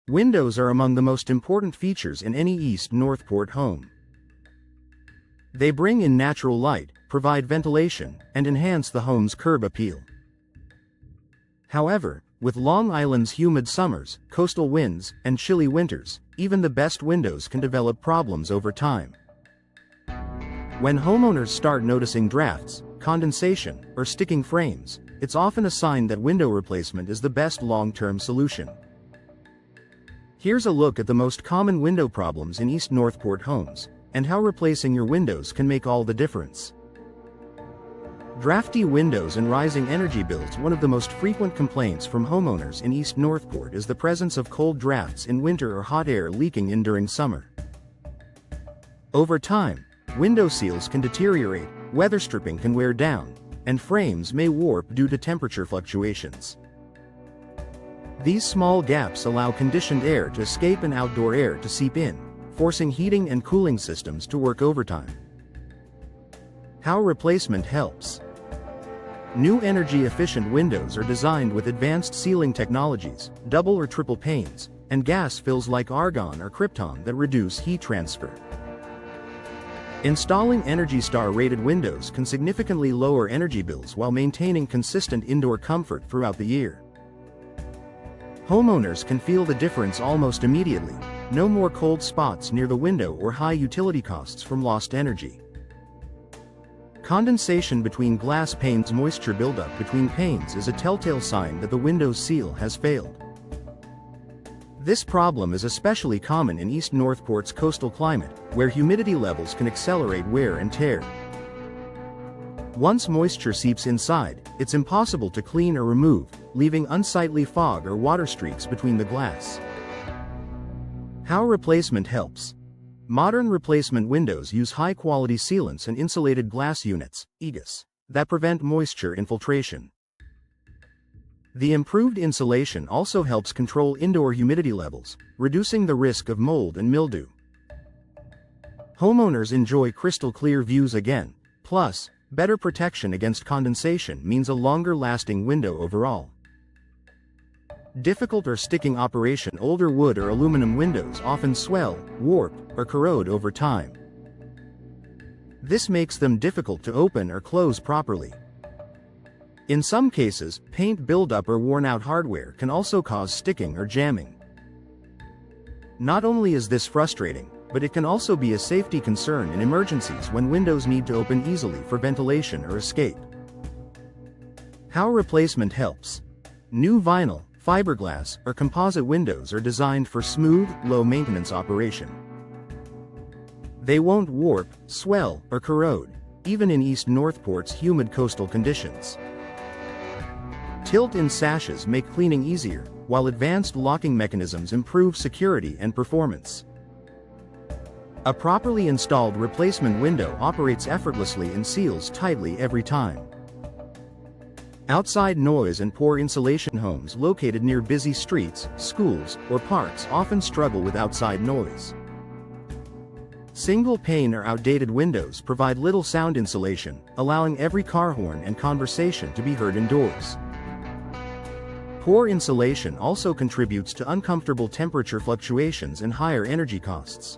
Windows are among the most important features in any East Northport home. They bring in natural light, provide ventilation, and enhance the home's curb appeal. However, with Long Island's humid summers, coastal winds, and chilly winters, even the best windows can develop problems over time. When homeowners start noticing drafts, condensation, or sticking frames, it's often a sign that window replacement is the best long-term solution. Here's a look at the most common window problems in East Northport homes, and how replacing your windows can make all the difference. Drafty windows and rising energy bills. One of the most frequent complaints from homeowners in East Northport is the presence of cold drafts in winter or hot air leaking in during summer. Over time, window seals can deteriorate, weather stripping can wear down, and frames may warp due to temperature fluctuations. These small gaps allow conditioned air to escape and outdoor air to seep in, forcing heating and cooling systems to work overtime. How replacement helps. New energy-efficient windows are designed with advanced sealing technologies, double or triple panes, and gas fills like argon or krypton that reduce heat transfer. Installing Energy Star-rated windows can significantly lower energy bills while maintaining consistent indoor comfort throughout the year. Homeowners can feel the difference almost immediately. No more cold spots near the window or high utility costs from lost energy. Condensation between glass panes. Moisture buildup between panes is a telltale sign that the window's seal has failed. This problem is especially common in East Northport's coastal climate, where humidity levels can accelerate wear and tear. Once moisture seeps inside, it's impossible to clean or remove, leaving unsightly fog or water streaks between the glass. How replacement helps. Modern replacement windows use high-quality sealants and insulated glass units, EGUS, that prevent moisture infiltration. The improved insulation also helps control indoor humidity levels, reducing the risk of mold and mildew. Homeowners enjoy crystal-clear views again, plus, better protection against condensation means a longer-lasting window overall. Difficult or sticking operation. Older wood or aluminum windows often swell, warp, or corrode over time. This makes them difficult to open or close properly. In some cases, paint buildup or worn-out hardware can also cause sticking or jamming. Not only is this frustrating, but it can also be a safety concern in emergencies when windows need to open easily for ventilation or escape. How replacement helps. New vinyl, fiberglass, or composite windows are designed for smooth, low-maintenance operation. They won't warp, swell, or corrode, even in East Northport's humid coastal conditions. Tilt-in sashes make cleaning easier, while advanced locking mechanisms improve security and performance. A properly installed replacement window operates effortlessly and seals tightly every time. Outside noise and poor insulation. Homes located near busy streets, schools, or parks often struggle with outside noise. Single-pane or outdated windows provide little sound insulation, allowing every car horn and conversation to be heard indoors. Poor insulation also contributes to uncomfortable temperature fluctuations and higher energy costs.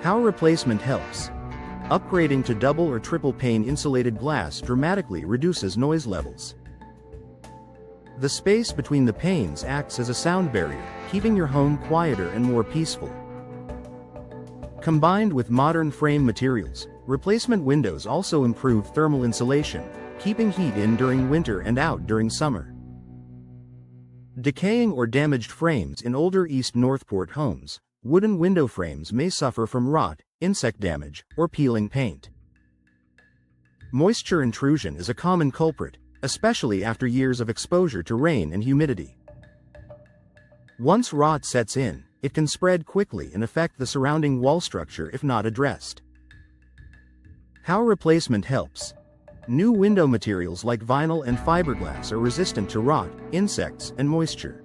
How replacement helps. Upgrading to double or triple pane insulated glass dramatically reduces noise levels. The space between the panes acts as a sound barrier, keeping your home quieter and more peaceful. Combined with modern frame materials, replacement windows also improve thermal insulation, keeping heat in during winter and out during summer. Decaying or damaged frames. In older East Northport homes, wooden window frames may suffer from rot, insect damage, or peeling paint. Moisture intrusion is a common culprit, especially after years of exposure to rain and humidity. Once rot sets in, it can spread quickly and affect the surrounding wall structure if not addressed. How replacement helps. New window materials like vinyl and fiberglass are resistant to rot, insects, and moisture.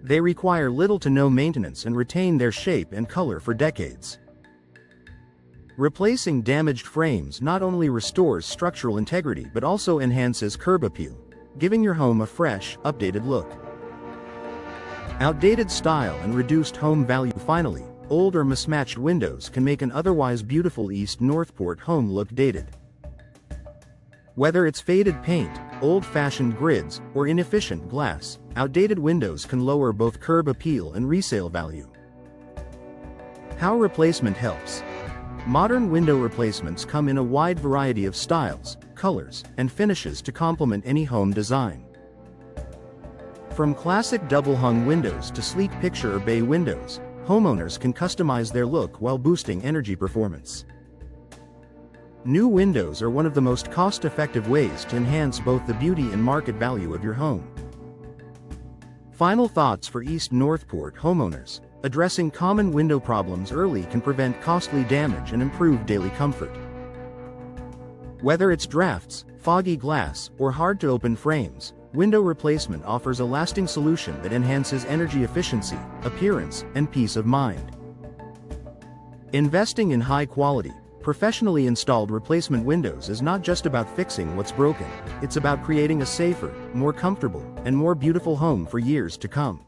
They require little to no maintenance and retain their shape and color for decades. Replacing damaged frames not only restores structural integrity but also enhances curb appeal, giving your home a fresh, updated look. Outdated style and reduced home value. Finally, old or mismatched windows can make an otherwise beautiful East Northport home look dated. Whether it's faded paint, old-fashioned grids, or inefficient glass, outdated windows can lower both curb appeal and resale value. How replacement helps. Modern window replacements come in a wide variety of styles, colors, and finishes to complement any home design. From classic double-hung windows to sleek picture or bay windows, homeowners can customize their look while boosting energy performance. New windows are one of the most cost-effective ways to enhance both the beauty and market value of your home. Final thoughts for East Northport homeowners. Addressing common window problems early can prevent costly damage and improve daily comfort. Whether it's drafts, foggy glass, or hard-to-open frames, window replacement offers a lasting solution that enhances energy efficiency, appearance, and peace of mind. Investing in high-quality, professionally installed replacement windows is not just about fixing what's broken, it's about creating a safer, more comfortable, and more beautiful home for years to come.